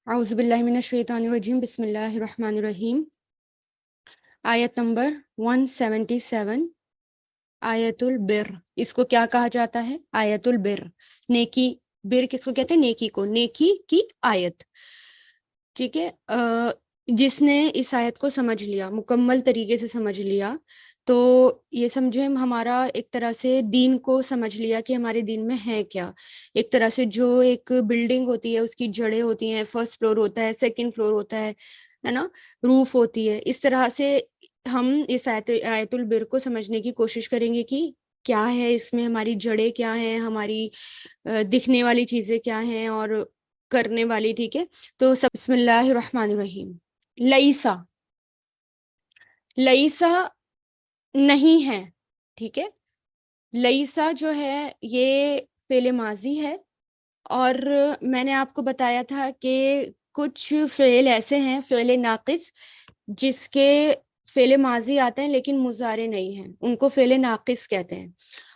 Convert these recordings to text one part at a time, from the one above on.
اعوذ باللہ من الشیطان الرجیم بسم اللہ الرحمن الرحیم. آیت نمبر 177 آیت البر. اس کو کیا کہا جاتا ہے؟ آیت البر. نیکی. بر کس کو کہتے ہیں؟ نیکی کو. نیکی کی آیت. ٹھیک ہے. جس نے اس آیت کو سمجھ لیا، مکمل طریقے سے سمجھ لیا، تو یہ سمجھے ہمارا ایک طرح سے دین کو سمجھ لیا کہ ہمارے دین میں ہے کیا. ایک طرح سے جو ایک بلڈنگ ہوتی ہے اس کی جڑیں ہوتی ہیں، فرسٹ فلور ہوتا ہے، سیکنڈ فلور ہوتا ہے نا، روف ہوتی ہے. اس طرح سے ہم اس آیت البر کو سمجھنے کی کوشش کریں گے کہ کیا ہے اس میں، ہماری جڑیں کیا ہیں، ہماری دکھنے والی چیزیں کیا ہیں اور کرنے والی. ٹھیک ہے. تو بسم اللہ الرحمن الرحیم. لئیسا. لئیسا نہیں ہے. ٹھیک ہے. لئیسا جو ہے یہ فعل ماضی ہے، اور میں نے آپ کو بتایا تھا کہ کچھ فعل ایسے ہیں، فعل ناقص، جس کے فعل ماضی آتے ہیں لیکن مضارع نہیں ہیں، ان کو فعل ناقص کہتے ہیں.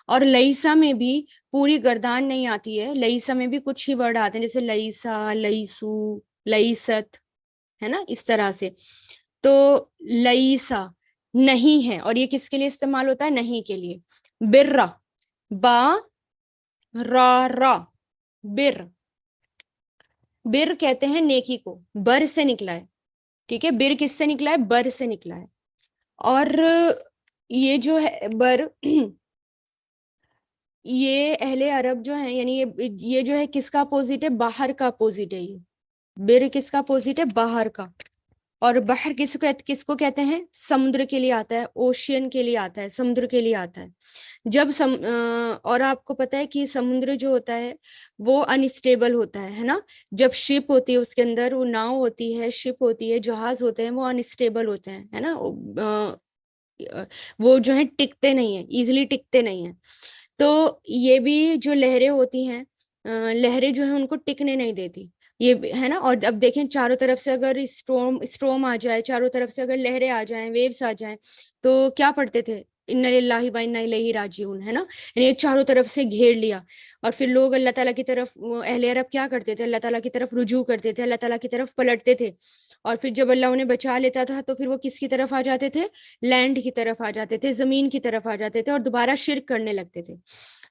اور لئیسا میں بھی پوری گردان نہیں آتی ہے. لئیسا میں بھی کچھ ہی ورڈ آتے ہیں، جیسے لئیسا، لئیسو، لئیست، ہے نا، اس طرح سے. تو لئیسا نہیں ہے، اور یہ کس کے لیے استعمال ہوتا ہے؟ نہیں کے لیے. برا. با را را. بر. بر کہتے ہیں نیکی کو. بر سے نکلا ہے. ٹھیک ہے. بر کس سے نکلا ہے؟ بر سے نکلا ہے. اور یہ جو ہے بر یہ اہل عرب جو ہیں، یعنی یہ جو ہے کس کا اپوزٹ ہے؟ باہر کا اپوزٹ ہے. یہ بر کس کا اپوزٹ ہے؟ باہر کا. اور بحر کس کو کہتے ہیں؟ سمندر کے لیے آتا ہے، اوشین کے لیے آتا ہے، سمندر کے لیے آتا ہے. جب اور آپ کو پتا ہے کہ سمندر جو ہوتا ہے وہ انسٹیبل ہوتا ہے نا. جب شپ ہوتی ہے اس کے اندر، وہ ناؤ ہوتی ہے، شپ ہوتی ہے، جہاز ہوتے ہیں، وہ انسٹیبل ہوتے ہیں، ہے نا. وہ جو ہیں ٹکتے نہیں ہیں، ایزیلی ٹکتے نہیں ہیں. تو یہ بھی جو لہریں ہوتی ہیں، لہریں جو ہیں ان کو ٹکنے نہیں دیتی، یہ ہے نا. اور اب دیکھیں چاروں طرف سے اگر اسٹروم آ جائے، چاروں طرف سے اگر لہریں آ جائیں، ویوز آ جائیں، تو کیا پڑھتے تھے؟ اِنَّ لِلَّهِ وَإِنَّا إِلَيْهِ راجعون، ہے نا. یعنی چاروں طرف سے گھیر لیا، اور پھر لوگ اللہ تعالیٰ کی طرف، اہل عرب کیا کرتے تھے؟ اللہ تعالیٰ کی طرف رجوع کرتے تھے، اللہ تعالیٰ کی طرف پلٹتے تھے. اور پھر جب اللہ انہیں بچا لیتا تھا تو پھر وہ کس کی طرف آ جاتے تھے؟ لینڈ کی طرف آ جاتے تھے، زمین کی طرف آ جاتے تھے، اور دوبارہ شرک کرنے لگتے تھے.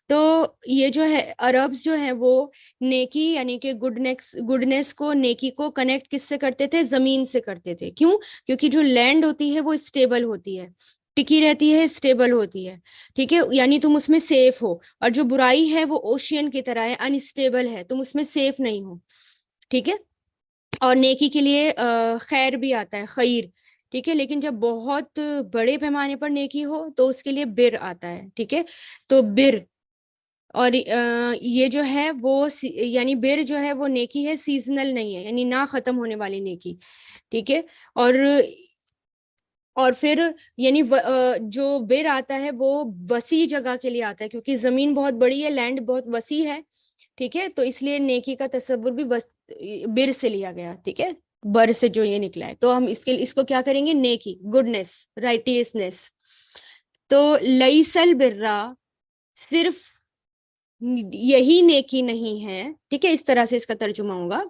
تو یہ جو ہے عربز جو ہیں وہ نیکی یعنی کہ گڈنس کو، نیکی کو کنیکٹ کس سے کرتے تھے؟ زمین سے کرتے تھے. کیوں؟ کیونکہ جو لینڈ ہوتی ہے وہ اسٹیبل ہوتی ہے، ٹکی رہتی ہے، اسٹیبل ہوتی ہے. ٹھیک ہے. یعنی تم اس میں سیف ہو. اور جو برائی ہے وہ اوشین کی طرح ہے، انسٹیبل ہے، تم اس میں سیف نہیں ہو. ٹھیک ہے. اور نیکی کے لیے خیر بھی آتا ہے، خیر. ٹھیک ہے. لیکن جب بہت بڑے پیمانے پر نیکی ہو تو اس کے لیے بر آتا ہے. ٹھیک ہے. تو بر. اور یہ جو ہے وہ یعنی بر جو ہے وہ نیکی ہے، سیزنل نہیں ہے، یعنی نہ ختم ہونے والی نیکی. ٹھیک ہے. اور پھر یعنی جو بر آتا ہے وہ وسیع جگہ کے لیے آتا ہے، کیونکہ زمین بہت بڑی ہے، لینڈ بہت وسیع ہے. ٹھیک ہے. تو اس لیے نیکی کا تصور بھی بر سے لیا گیا. ٹھیک ہے. بر سے جو یہ نکلا ہے، تو ہم اس کو کیا کریں گے؟ نیکی، گڈنس، رائٹیسنس. تو لیس البرا، صرف یہی نیکی نہیں ہے. ٹھیک ہے. اس طرح سے اس کا ترجمہ ہوگا،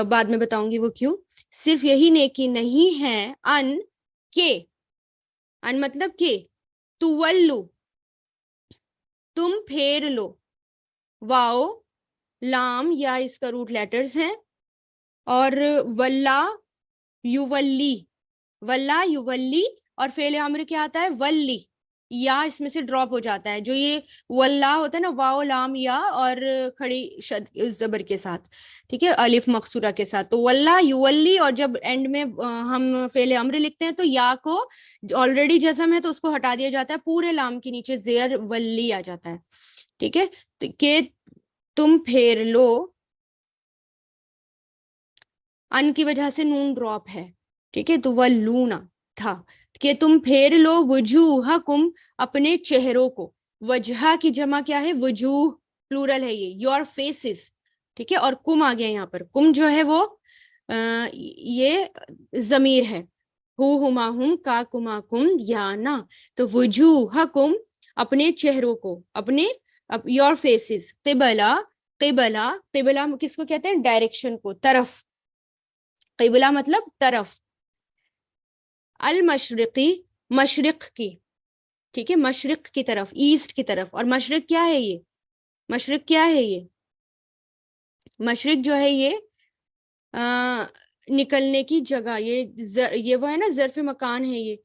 بعد میں بتاؤں گی وہ کیوں. صرف یہی نیکی نہیں ہے، ان مطلب کہ تولو، تم پھیر لو. واؤ، لام یا اس کا روٹ لیٹرز ہیں، اور ولا یولی، ولا یولی، اور فعل امر کیا آتا ہے؟ ولی. یا اس میں سے ڈراپ ہو جاتا ہے، جو یہ واللہ ہوتا ہے نا، واو لام یا اور کھڑی شد زبر کے ساتھ. ٹھیک ہے. الف مقصورہ کے ساتھ. تو واللہ یولی، اور جب اینڈ میں ہم فعل امر لکھتے ہیں تو یا کو آلریڈی جزم ہے تو اس کو ہٹا دیا جاتا ہے، پورے لام کے نیچے زیر ولی آ جاتا ہے. ٹھیک ہے. کہ تم پھیر لو، ان کی وجہ سے نون ڈراپ ہے. ٹھیک ہے. تو ولونا تھا کہ تم پھیر لو وجوہکم، اپنے چہروں کو. وجہ کی جمع کیا ہے؟ وجوہ، پلورل ہے یہ، یور فیسز. ٹھیک ہے. اور کم آ گیا یہاں پر. کم جو ہے وہ یہ ضمیر ہے، ہما ہم، کا کما کم، یا نا. تو وجوہکم، اپنے چہروں کو، اپنے یور فیسز. قبلہ، قبلہ، قبلہ کس کو کہتے ہیں؟ ڈائریکشن کو، طرف. قبلہ مطلب طرف، المشرقی مشرق کی، ٹھیک ہے، مشرق کی طرف، ایسٹ کی طرف. اور مشرق کیا ہے یہ؟ مشرق کیا ہے یہ؟ مشرق جو ہے یہ نکلنے کی جگہ، یہ وہ ہے نا، ظرف مکان ہے یہ.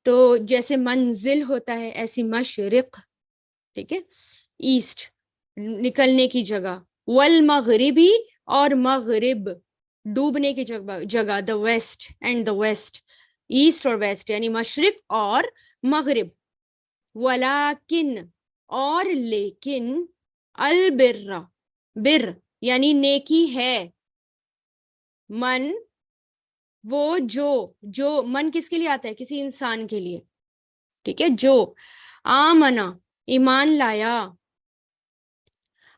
تو جیسے منزل ہوتا ہے ایسی مشرق، ٹھیک ہے، ایسٹ، نکلنے کی جگہ. والمغربی، اور مغرب، ڈوبنے کی جگہ، the west end the west, east اور ویسٹ یعنی مشرق اور مغرب. ولیکن، اور لیکن، البر، بر یعنی نیکی ہے، من وہ جو من کس کے لیے آتا ہے؟ کسی انسان کے لیے، ٹھیک ہے، جو آمنا ایمان لایا،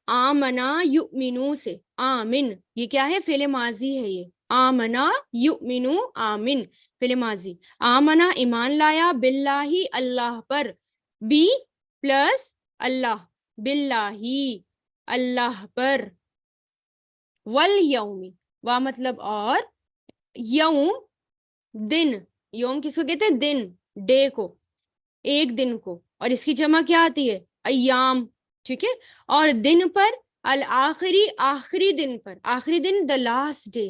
آمنا یؤمنو سے، آمن یہ کیا ہے؟ فعل ماضی ہے یہ، آمنا یؤمنو، آمن فعل ماضی. آمنا ایمان لایا، باللہ اللہ پر، بی پلس اللہ، باللہ اللہ پر. والیوم، وا مطلب اور، یوم دن، یوم کس کو کہتے ہیں؟ دن، ڈے کو، ایک دن کو. اور اس کی جمع کیا آتی ہے؟ ایام، ٹھیک ہے. اور دن پر، الآخری آخری دن پر، آخری دن دا لاسٹ ڈے.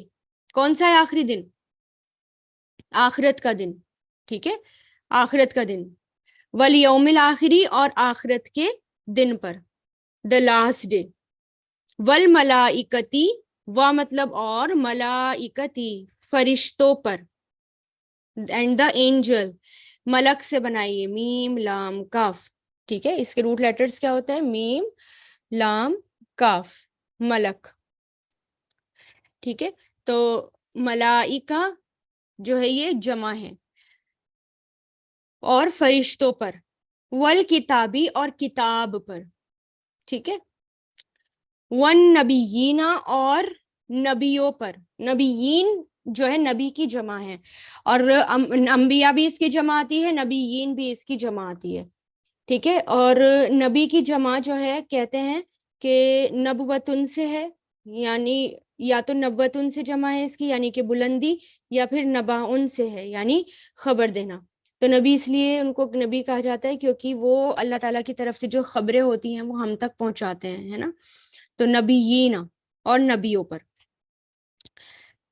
کون سا ہے آخری دن؟ آخرت کا دن، ٹھیک ہے، آخرت کا دن. والیوم الآخری، اور آخرت کے دن پر، دا لاسٹ ڈے. والملائکتی، وا مطلب اور، ملائکتی فرشتوں پر، اینڈ دا اینجل، ملک سے بنائیے، میم لام کاف، ٹھیک ہے. اس کے روٹ لیٹرز کیا ہوتا ہے؟ میم لام کاف، ملک، ٹھیک ہے. تو ملائکہ جو ہے یہ جمع ہے، اور فرشتوں پر. والکتابی، اور کتاب پر، ٹھیک ہے. والنبیین، اور نبیوں پر. نبیین جو ہے نبی کی جمع ہے، اور انبیاء بھی اس کی جمع آتی ہے، نبیین بھی اس کی جمع آتی ہے، ٹھیک ہے. اور نبی کی جمع جو ہے کہتے ہیں کہ نبوتن سے ہے، یعنی یا تو نبوتن سے جمع ہے اس کی یعنی کہ بلندی، یا پھر نباؤن سے ہے یعنی خبر دینا. تو نبی اس لیے ان کو نبی کہا جاتا ہے کیونکہ وہ اللہ تعالیٰ کی طرف سے جو خبریں ہوتی ہیں وہ ہم تک پہنچاتے ہیں، ہے نا. تو نبیین، اور نبیوں پر،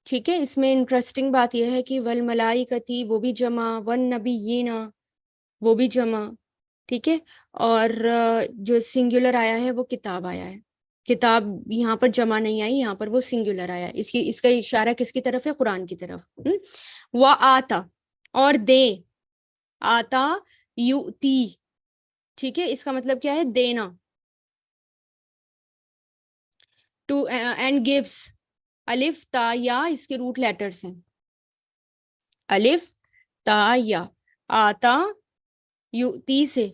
ٹھیک ہے. اس میں انٹرسٹنگ بات یہ ہے کہ والملائکتی وہ بھی جمع، والنبیین وہ بھی جمع، ٹھیک ہے. اور جو سنگولر آیا ہے وہ کتاب آیا ہے. کتاب یہاں پر جمع نہیں آئی، یہاں پر وہ سنگولر آیا. اس کا اشارہ کس کی طرف ہے؟ قرآن کی طرف. وآتا، اور دے، آتا یؤتی، ٹھیک ہے. اس کا مطلب کیا ہے؟ دینا. ٹو اینڈ گیوس، الف تا یا اس کے روٹ لیٹرز ہیں، الف تا یا. آتا یؤتی سے،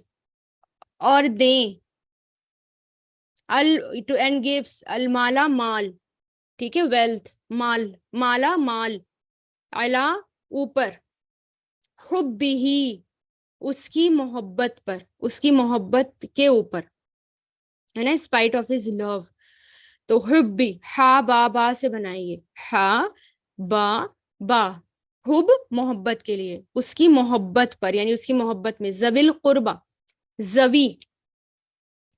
اور دیں، ٹو اینڈ گیوس، المالا مال، ٹھیک ہے، ویلتھ، مال، مالا مال، علا اوپر، حبہ اس کی محبت پر، اس کی محبت کے اوپر، ہے نا، اسپائٹ آف ہز لو. تو حبی، ہا با با سے بنائیے، ہا با با، حب محبت کے لیے، اس کی محبت پر یعنی اس کی محبت میں. ذویل قربا، زوی،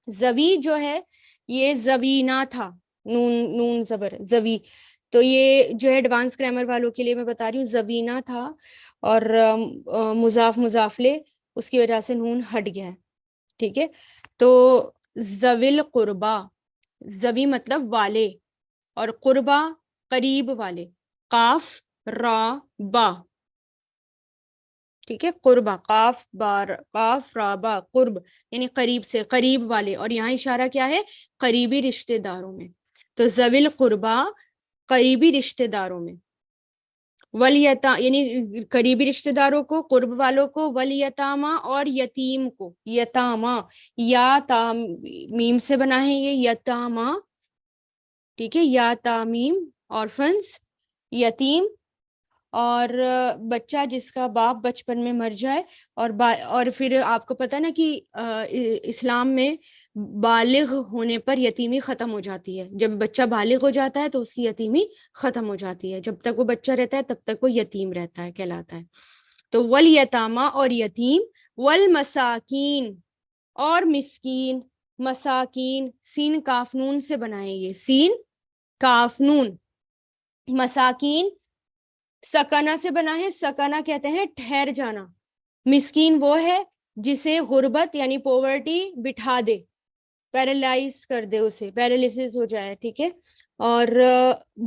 زوی جو ہے یہ زوینہ تھا، نون زبر زوی. تو یہ جو ہے ایڈوانس گرامر والوں کے لیے میں بتا رہی ہوں، زوینہ تھا، اور مضاف مضاف لے اس کی وجہ سے نون ہٹ گیا ہے، ٹھیک ہے. تو ذویل قربا، زوی مطلب والے، اور قربا قریب والے، قاف را با، ٹھیک ہے. قربا، قاف بار، قاف را با، قرب یعنی قریب سے، قریب والے. اور یہاں اشارہ کیا ہے؟ قریبی رشتہ داروں میں. تو ذویل قربا قریبی رشتہ داروں میں. ولیتا یعنی قریبی رشتہ داروں کو، قرب والوں کو. ولیتاما، اور یتیم کو، یتاما یا تامیم سے بنا ہے یہ، یتاما، ٹھیک ہے، یا تامیم، orphans، یتیم. اور بچہ جس کا باپ بچپن میں مر جائے اور پھر آپ کو پتہ نا کہ اسلام میں بالغ ہونے پر یتیمی ختم ہو جاتی ہے. جب بچہ بالغ ہو جاتا ہے تو اس کی یتیمی ختم ہو جاتی ہے. جب تک وہ بچہ رہتا ہے تب تک وہ یتیم رہتا ہے، کہلاتا ہے. تو والیتاما اور یتیم، والمساکین اور مسکین. مساکین سین کاف نون سے بنائیں گے، سین کاف نون. مساکین سکنا سے بنا ہے، سکنا کہتے ہیں ٹھہر جانا. مسکین وہ ہے جسے غربت یعنی پوورٹی بٹھا دے، پیرالائز کر دے، اسے پیرالیسس ہو جائے. ٹھیک ہے. اور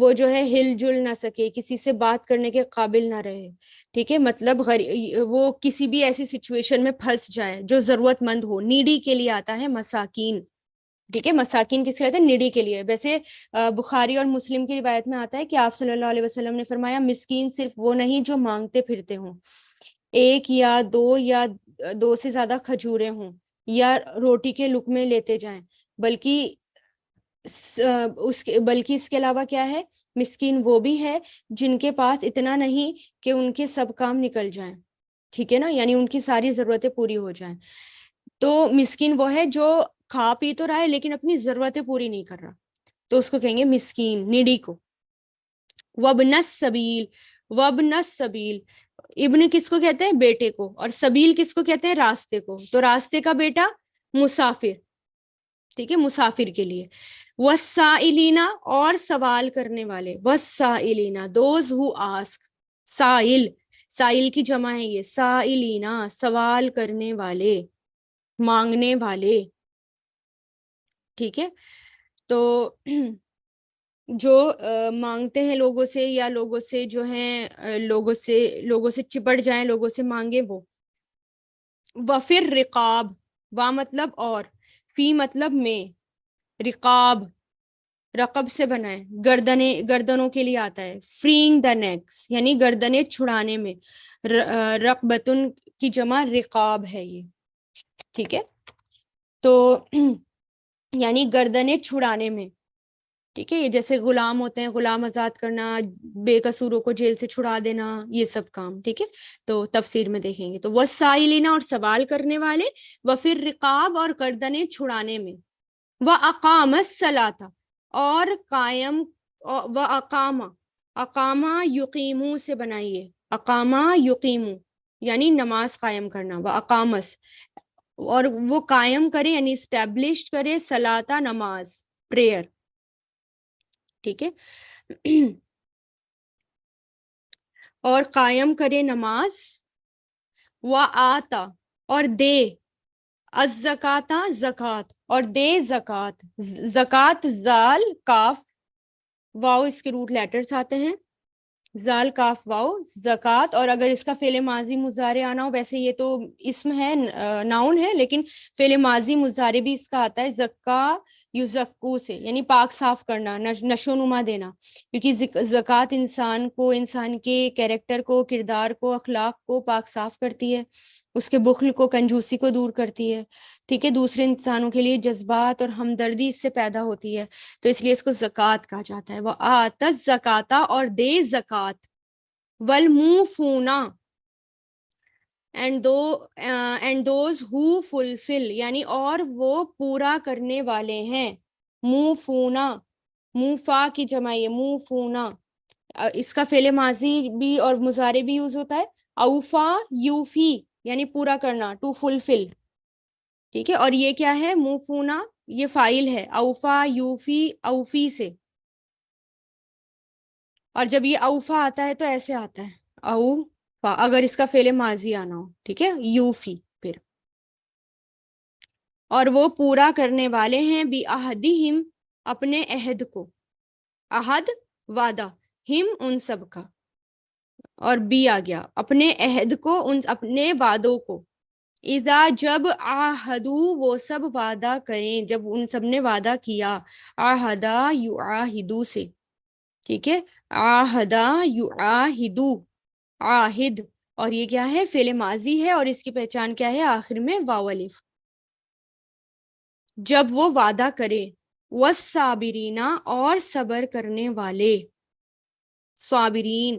وہ جو ہے ہل جل نہ سکے، کسی سے بات کرنے کے قابل نہ رہے. ٹھیک ہے. مطلب وہ کسی بھی ایسی سچویشن میں پھنس جائے جو ضرورت مند ہو. نیڈی کے لیے آتا ہے مساکین. ٹھیک ہے. مساکین کس کے لیے آتا ہے؟ نیڈی کے لیے. ویسے بخاری اور مسلم کی روایت میں آتا ہے کہ آپ صلی اللہ علیہ وسلم نے فرمایا مسکین صرف وہ نہیں جو مانگتے پھرتے ہوں، ایک یا دو سے زیادہ کھجوریں ہوں یا روٹی کے لقمے لیتے جائیں، بلکہ اس کے علاوہ کیا ہے؟ مسکین وہ بھی ہے جن کے پاس اتنا نہیں کہ ان کے سب کام نکل جائیں. ٹھیک ہے نا، یعنی ان کی ساری ضرورتیں پوری ہو جائیں. تو مسکین وہ ہے جو کھا پی تو رہا ہے لیکن اپنی ضرورتیں پوری نہیں کر رہا، تو اس کو کہیں گے مسکین، نیڈی کو. وابن السبیل، وابن السبیل، ابن کس کو کہتے ہیں؟ بیٹے کو. اور سبیل کس کو کہتے ہیں؟ راستے کو. تو راستے کا بیٹا مسافر. ٹھیک ہے، مسافر کے لیے. والسائلین اور سوال کرنے والے. والسائلین دوز ہو آسک. سائل، سائل کی جمع ہے یہ. سائلین سوال کرنے والے، مانگنے والے. ٹھیک ہے. تو جو مانگتے ہیں لوگوں سے، یا لوگوں سے جو ہیں لوگوں سے چپٹ جائیں، لوگوں سے مانگے وہ. وفر رقاب، وا مطلب اور، فی مطلب میں، رقاب رقب سے بنائے، گردنوں کے لیے آتا ہے. فریئنگ دا نیکس یعنی گردنیں چھڑانے میں. رقبتن کی جمع رقاب ہے یہ. ٹھیک ہے. تو یعنی گردنیں چھڑانے میں. ٹھیک ہے. یہ جیسے غلام ہوتے ہیں، غلام آزاد کرنا، بے قصوروں کو جیل سے چھڑا دینا، یہ سب کام. ٹھیک ہے. تو تفسیر میں دیکھیں گے. تو والسائلین اور سوال کرنے والے، وفر رقاب اور گردنیں چھڑانے میں. وَأَقَامَ الصَّلَاةَ اور قائم، اقامہ یقیمو سے بنائیے. اقامہ یقیمو یعنی نماز قائم کرنا. وَأَقَامَس اور وہ قائم کرے یعنی اسٹیبلش کرے، صلاۃ نماز، پریئر. ٹھیک ہے. اور قائم کرے نماز. وَآتَا اور دے، الزکاتا زکات اور دے زکات. زکات زال کاف واو اس کے روٹ لیٹرز آتے ہیں، زال کاف واو زکات. اور اگر اس کا فعل ماضی مضارع آنا ہو، ویسے یہ تو اسم ہے، ناؤن ہے، لیکن فعل ماضی مضارع بھی اس کا آتا ہے زکا یزکو سے، یعنی پاک صاف کرنا، نشو نما دینا. کیونکہ زکات انسان کو، انسان کے کیریکٹر کو، کردار کو، اخلاق کو پاک صاف کرتی ہے، اس کے بخل کو، کنجوسی کو دور کرتی ہے. ٹھیک ہے. دوسرے انسانوں کے لیے جذبات اور ہمدردی اس سے پیدا ہوتی ہے، تو اس لیے اس کو زکوٰۃ کہا جاتا ہے. وہ آتا زکاتا اور دے زکات. والموفون اینڈ دوز ہو فلفل یعنی اور وہ پورا کرنے والے ہیں. موفونا، موفا کی جمع ہے موفونا. اس کا فعل ماضی بھی اور مضارع بھی یوز ہوتا ہے. اوفا یوفی یعنی پورا کرنا، ٹو فلفل. ٹھیک ہے. اور یہ کیا ہے؟ موفونا یہ فاعل ہے، اوفا یوفی اوفی سے. اور جب یہ اوفا آتا ہے تو ایسے آتا ہے اوفا، اگر اس کا فعل ماضی آنا ہو. ٹھیک ہے. یوفی پھر. اور وہ پورا کرنے والے ہیں بھی عہدہم اپنے عہد کو. عہد وعدہ، ہم ان سب کا، اور بھی آ گیا اپنے عہد کو، ان اپنے وعدوں کو. اذا جب عہدو وہ سب وعدہ کریں، جب ان سب نے وعدہ کیا. عہدہ یعاہدو سے. ٹھیک ہے. عہدہ یعاہدو، عاہد. اور یہ کیا ہے؟ فعل ماضی ہے، اور اس کی پہچان کیا ہے؟ آخر میں واو الف. جب وہ وعدہ کرے. والصابرین اور صبر کرنے والے. صابرین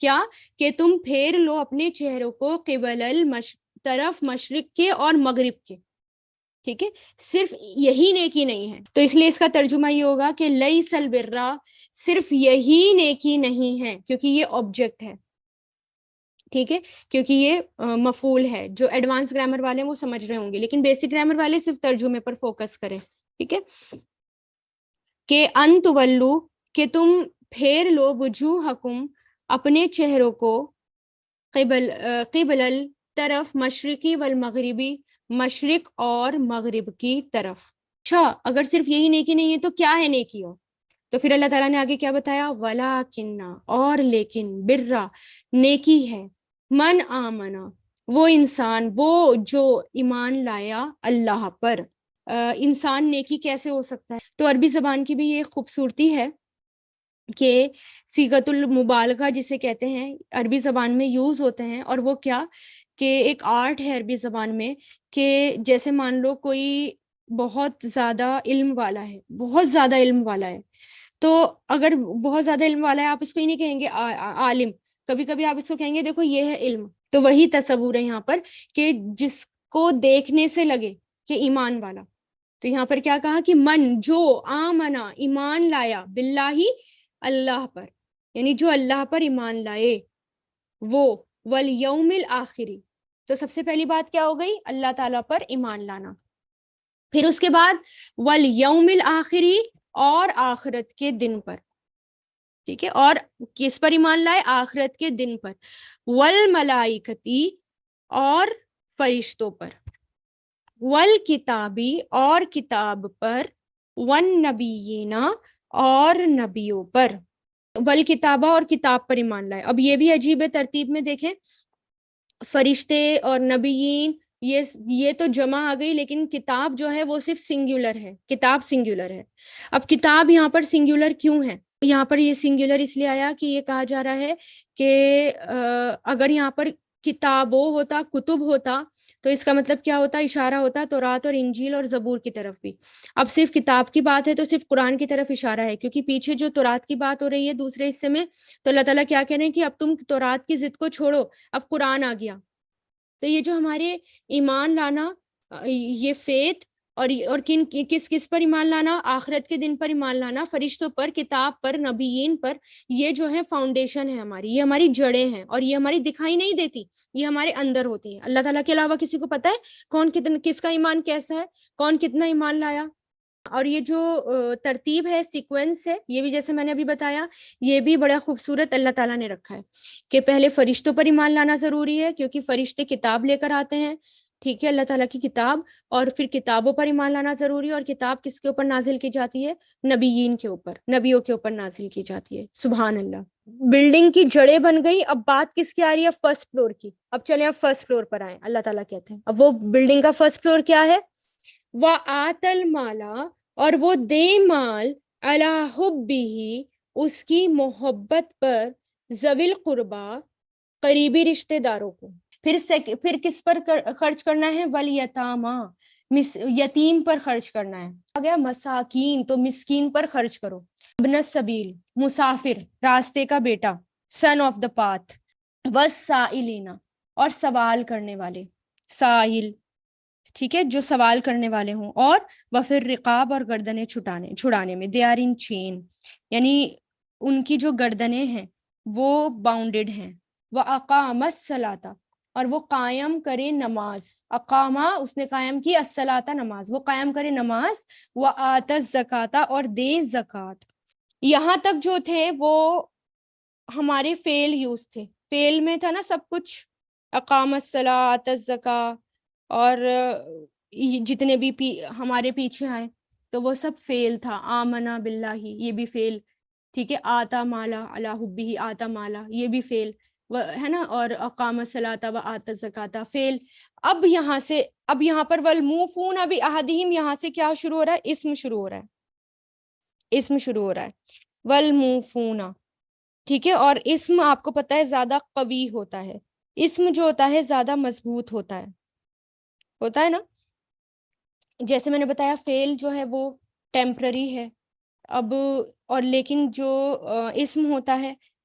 کیا کہ تم پھیر لو اپنے چہروں کو قبل طرف مشرق کے اور مغرب کے. ٹھیک ہے, صرف یہی نیکی نہیں ہے, تو اس لیے اس کا ترجمہ یہ ہوگا کہ لیس البر, صرف یہی نیکی نہیں ہے, کیونکہ یہ آبجیکٹ ہے. ٹھیک ہے, کیونکہ یہ مفعول ہے. جو ایڈوانس گرامر والے ہیں وہ سمجھ رہے ہوں گے, لیکن بیسک گرامر والے صرف ترجمے پر فوکس کریں. ٹھیک ہے, کہ ان تولو, کہ تم پھیر لو وجوہکم, اپنے چہروں کو, قبل طرف مشرقی والمغربی, مشرق اور مغرب کی طرف. اچھا, اگر صرف یہی نیکی نہیں ہے تو کیا ہے نیکی ہو؟ تو پھر اللہ تعالیٰ نے آگے کیا بتایا, وَلَٰكِنَّ, اور لیکن, برا, نیکی ہے, من آمنا, وہ انسان, وہ جو ایمان لایا اللہ پر. انسان نیکی کیسے ہو سکتا ہے؟ تو عربی زبان کی بھی یہ خوبصورتی ہے کہ صیغۃ المبالغہ جسے کہتے ہیں عربی زبان میں یوز ہوتے ہیں, اور وہ کیا کہ ایک آرٹ ہے عربی زبان میں, کہ جیسے مان لو کوئی بہت زیادہ علم والا ہے, بہت زیادہ علم والا ہے, تو اگر بہت زیادہ علم والا ہے آپ اس کو ہی نہیں کہیں گے عالم, کبھی کبھی آپ اس کو کہیں گے دیکھو یہ ہے علم. تو وہی تصور ہے یہاں پر کہ جس کو دیکھنے سے لگے کہ ایمان والا. تو یہاں پر کیا کہا کہ من, جو, آمنا, ایمان لایا, باللہ, اللہ پر, یعنی جو اللہ پر ایمان لائے, وہ, والیوم الآخری, تو سب سے پہلی بات کیا ہو گئی, اللہ تعالیٰ پر ایمان لانا. پھر اس کے بعد والیوم الآخری, اور آخرت کے دن پر. ٹھیک ہے, اور کس پر ایمان لائے, آخرت کے دن پر. والملائکتی, اور فرشتوں پر. والکتابی, اور کتاب پر. والنبیین, اور نبیوں پر. والکتابہ, اور کتاب پر ایمان لائے. اب یہ بھی عجیب ہے ترتیب میں, دیکھیں فرشتے اور نبیین یہ تو جمع آ گئی, لیکن کتاب جو ہے وہ صرف سنگولر ہے, کتاب سنگولر ہے. اب کتاب یہاں پر سنگولر کیوں ہے؟ یہاں پر یہ سنگولر اس لیے آیا کہ یہ کہا جا رہا ہے کہ اگر یہاں پر کتابوں ہوتا, کتب ہوتا, تو اس کا مطلب کیا ہوتا, اشارہ ہوتا تورات اور انجیل اور زبور کی طرف بھی. اب صرف کتاب کی بات ہے تو صرف قرآن کی طرف اشارہ ہے, کیونکہ پیچھے جو تورات کی بات ہو رہی ہے دوسرے حصے میں, تو اللہ تعالیٰ کیا کہہ رہے ہیں کہ اب تم تورات کی ضد کو چھوڑو, اب قرآن آ گیا. تو یہ جو ہمارے ایمان لانا, یہ فیتھ, اور کس کس پر ایمان لانا, آخرت کے دن پر ایمان لانا, فرشتوں پر, کتاب پر, نبیین پر, یہ جو ہے فاؤنڈیشن ہے ہماری, یہ ہماری جڑیں ہیں, اور یہ ہماری دکھائی نہیں دیتی, یہ ہمارے اندر ہوتی ہیں. اللہ تعالیٰ کے علاوہ کسی کو پتہ ہے کون کس کا ایمان کیسا ہے, کون کتنا ایمان لایا؟ اور یہ جو ترتیب ہے, سیکوینس ہے, یہ بھی جیسے میں نے ابھی بتایا, یہ بھی بڑا خوبصورت اللہ تعالیٰ نے رکھا ہے کہ پہلے فرشتوں پر ایمان لانا ضروری ہے, کیونکہ فرشتے کتاب لے کر آتے ہیں. ٹھیک ہے, اللہ تعالیٰ کی کتاب, اور پھر کتابوں پر ایمان لانا ضروری ہے. اور کتاب کس کے اوپر نازل کی جاتی ہے؟ نبیین کے اوپر, نبیوں کے اوپر نازل کی جاتی ہے. سبحان اللہ. بلڈنگ کی جڑیں بن گئی. اب بات کس کی آ رہی ہے؟ فرسٹ فلور کی. اب چلیں اب فرسٹ فلور پر آئیں. اللہ تعالیٰ کہتے ہیں اب وہ بلڈنگ کا فرسٹ فلور کیا ہے, وَآتَ الْمَالَ, اور وہ دے مال, عَلَىٰ حُبِّهِ, اس کی محبت پر, ذوی القربا, قریبی رشتہ داروں کو. پھر کس پر خرچ کرنا ہے؟ والیتاما, یتیم پر خرچ کرنا ہے. آ گیا مساکین, تو مسکین پر خرچ کرو. ابن السبیل, مسافر, راستے کا بیٹا, سن آف دا پاتھ. والسائلین, اور سوال کرنے والے, سائل, ٹھیک ہے, جو سوال کرنے والے ہوں. اور وفر رقاب, اور گردنیں چھڑانے میں. دے آر ان چین, یعنی ان کی جو گردنیں ہیں وہ باؤنڈیڈ ہیں. وَأَقَامَ الصَّلَاةَ, اور وہ قائم کرے نماز. اقامہ, اس نے قائم کی, الصلاۃ, نماز, وہ قائم کرے نماز. وَآتَ الزَّکَاةَ, اور دے زکوٰۃ. یہاں تک جو تھے وہ ہمارے فعل یوز تھے, فعل میں تھا نا سب کچھ, اقام الصلاۃ, آتَ الزکاۃ, اور جتنے بھی ہمارے پیچھے آئے تو وہ سب فعل تھا. آمنا باللہ, یہ بھی فعل. ٹھیک ہے, آتا مالا علی حبہ, آتا مالا, یہ بھی فعل ہے نا. اور اقام الصلاۃ و آتا الزکاۃ, فعل. اب یہاں پر والموفون بعہدہم, یہاں سے کیا شروع ہو رہا ہے؟ اسم شروع ہو رہا ہے, اسم شروع ہو رہا ہے, والموفون. ٹھیک ہے, اور اسم آپ کو پتہ ہے زیادہ قوی ہوتا ہے, اسم جو ہوتا ہے زیادہ مضبوط ہوتا ہے نا. جیسے میں نے بتایا فعل جو ہے وہ ٹیمپرری ہے. اب اور لیکن جو اسم ہوتا ہے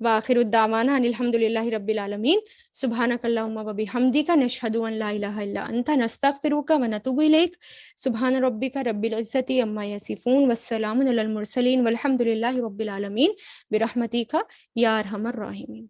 وآخر الدعوانا ان الحمد للہ رب العالمین. سبحانک اللہم و بحمدک نشہد ان لا الہ الا انت نستغفرک و نتوب الیک. سبحان ربک رب العزۃ عما یصفون والسلام علی المرسلین والحمد للہ رب العالمین برحمتک یا ارحم الراحمین.